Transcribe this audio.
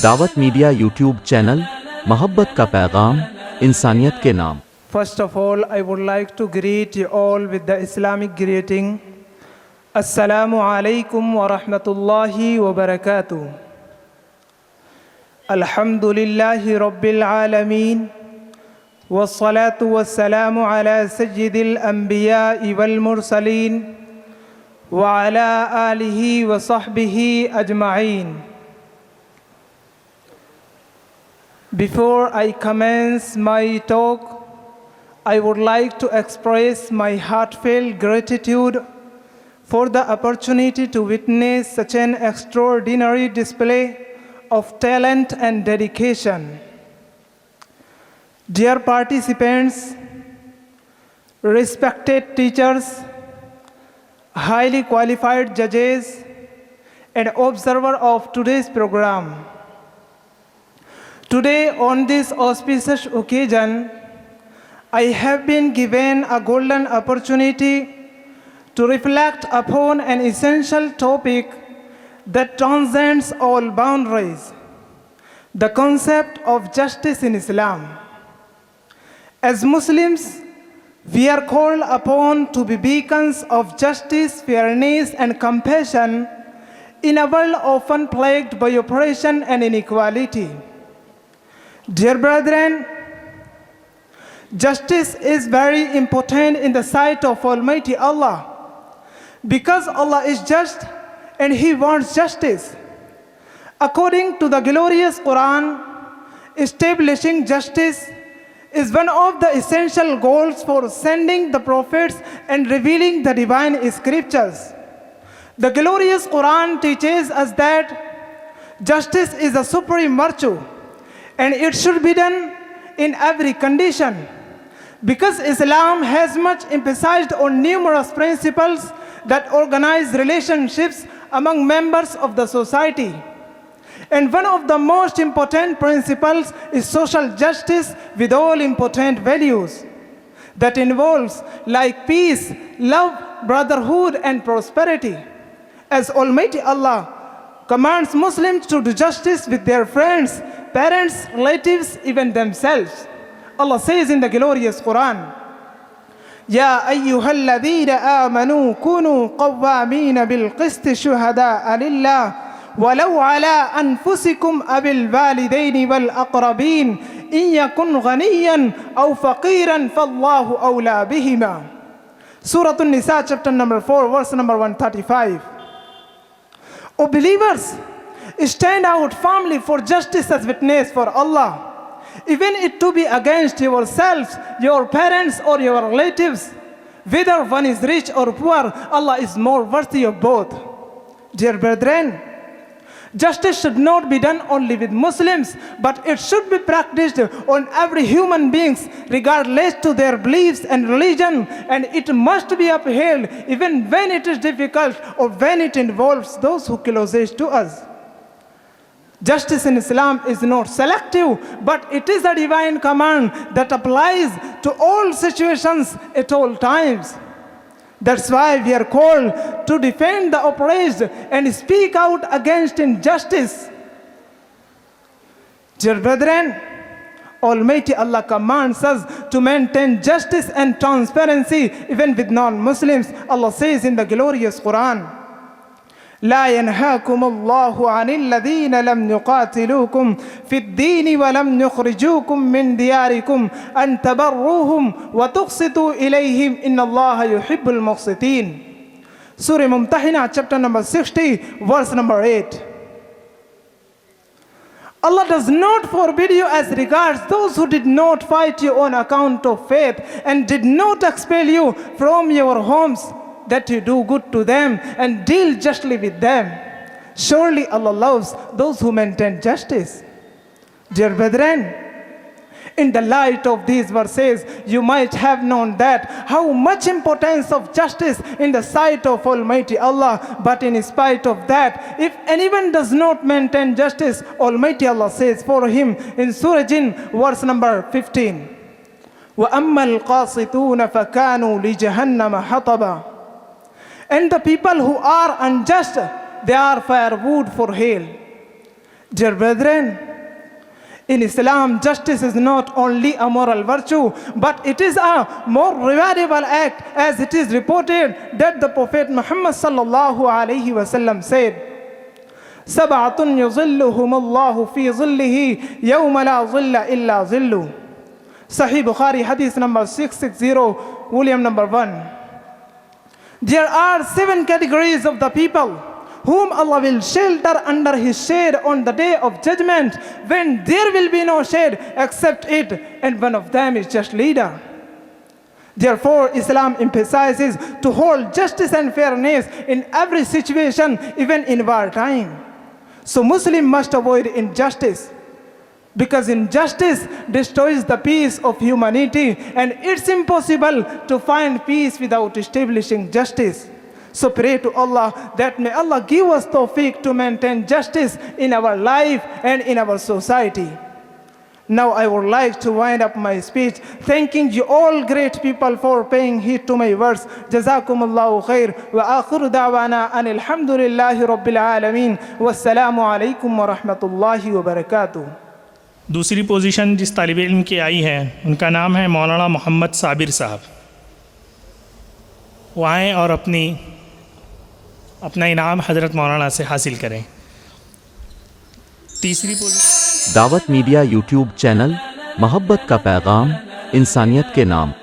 दावत media YouTube channel, मोहब्बत का पैगाम, इंसानियत के नाम। First of all, I would like to greet you all with the Islamic greeting. Assalamu alaikum wa rahmatullahi wa barakatuh. Alhamdulillahi rabbil alameen. والصلاة والسلام على سيد الأنبياء والمرسلين وعلى آله وصحبه أجمعين. Before I commence my talk, I would like to express my heartfelt gratitude for the opportunity to witness such an extraordinary display of talent and dedication. Dear participants, respected teachers, highly qualified judges, and observers of today's program. Today, on this auspicious occasion, I have been given a golden opportunity to reflect upon an essential topic that transcends all boundaries, the concept of justice in Islam. As Muslims, we are called upon to be beacons of justice, fairness, and compassion in a world often plagued by oppression and inequality. Dear brethren, justice is very important in the sight of Almighty Allah, because Allah is just and He wants justice. According to the glorious Quran, establishing justice is one of the essential goals for sending the prophets and revealing the divine scriptures. The glorious Quran teaches us that justice is a supreme virtue and it should be done in every condition, because Islam has much emphasized on numerous principles that organize relationships among members of the society. And one of the most important principles is social justice with all important values that involves like peace, love, brotherhood, and prosperity. As Almighty Allah commands Muslims to do justice with their friends, parents, relatives, even themselves. Allah says in the glorious Quran, يا أيها الذين آمنوا كونوا قوامين بالقسط شهداء لله ولو على أنفسكم أو الوالدين والأقربين إن يكن غنيا أو فقيرا فالله أولى بهما. Surah An-Nisa chapter number 4 verse number 135. O believers, stand out firmly for justice as witness for Allah, even it to be against yourselves, your parents or your relatives. Whether one is rich or poor, Allah is more worthy of both. Dear brethren, justice should not be done only with Muslims, but it should be practiced on every human being, regardless to their beliefs and religion, and it must be upheld even when it is difficult or when it involves those who closest to us. Justice in Islam is not selective, but it is a divine command that applies to all situations at all times. That's why we are called to defend the oppressed and speak out against injustice. Dear brethren, Almighty Allah commands us to maintain justice and transparency even with non-Muslims. Allah says in the glorious Quran, لا ينهاكم الله عن الذين لم يقاتلوكم في الدين ولم يخرجوكم من دياركم أن تبروهم وتقسطوا إليهم إن الله يحب المقسطين. Surah Mumtahina chapter number 60 verse number 8. Allah does not forbid you as regards those who did not fight you on account of faith and did not expel you from your homes, that you do good to them and deal justly with them. Surely Allah loves those who maintain justice. Dear brethren, in the light of these verses, you might have known that how much importance of justice in the sight of Almighty Allah. But in spite of that, if anyone does not maintain justice, Almighty Allah says for him in Surah Jinn, verse number 15, وَأَمَّا الْقَاسِطُونَ فَكَانُوا لِجَهَنَّمَ حَطَبًا. And the people who are unjust, they are firewood for hell. Dear brethren, in Islam, justice is not only a moral virtue, but it is a more rewardable act, as it is reported that the Prophet Muhammad sallallahu alaihi wasallam said, "سبعة يظلهم الله في ظله يوم لا ظل إلا ظله." Sahih Bukhari, hadith number 660, volume number 1. There are 7 categories of the people whom Allah will shelter under His shade on the day of judgment, when there will be no shade except it, and one of them is just leader. Therefore, Islam emphasizes to hold justice and fairness in every situation, even in wartime. So Muslim must avoid injustice, because injustice destroys the peace of humanity, and it's impossible to find peace without establishing justice. So pray to Allah that may Allah give us tawfiq to maintain justice in our life and in our society. Now I would like to wind up my speech thanking you all great people for paying heed to my words. Jazakumullahu khair wa akhiru da'wana anil hamdulillahi rabbil alamin. Wassalamu alaikum wa rahmatullahi wa barakatuh. दूसरी position जिस तालिब इल्म की आई है उनका नाम है मौलाना मोहम्मद साबिर साहब। वो आएँ और अपना इनाम हज़रत मौलाना से हासिल करें। तीसरी पोजीशन दावत मीडिया यूट्यूब चैनल, मोहब्बत का पैगाम, इंसानियत के नाम।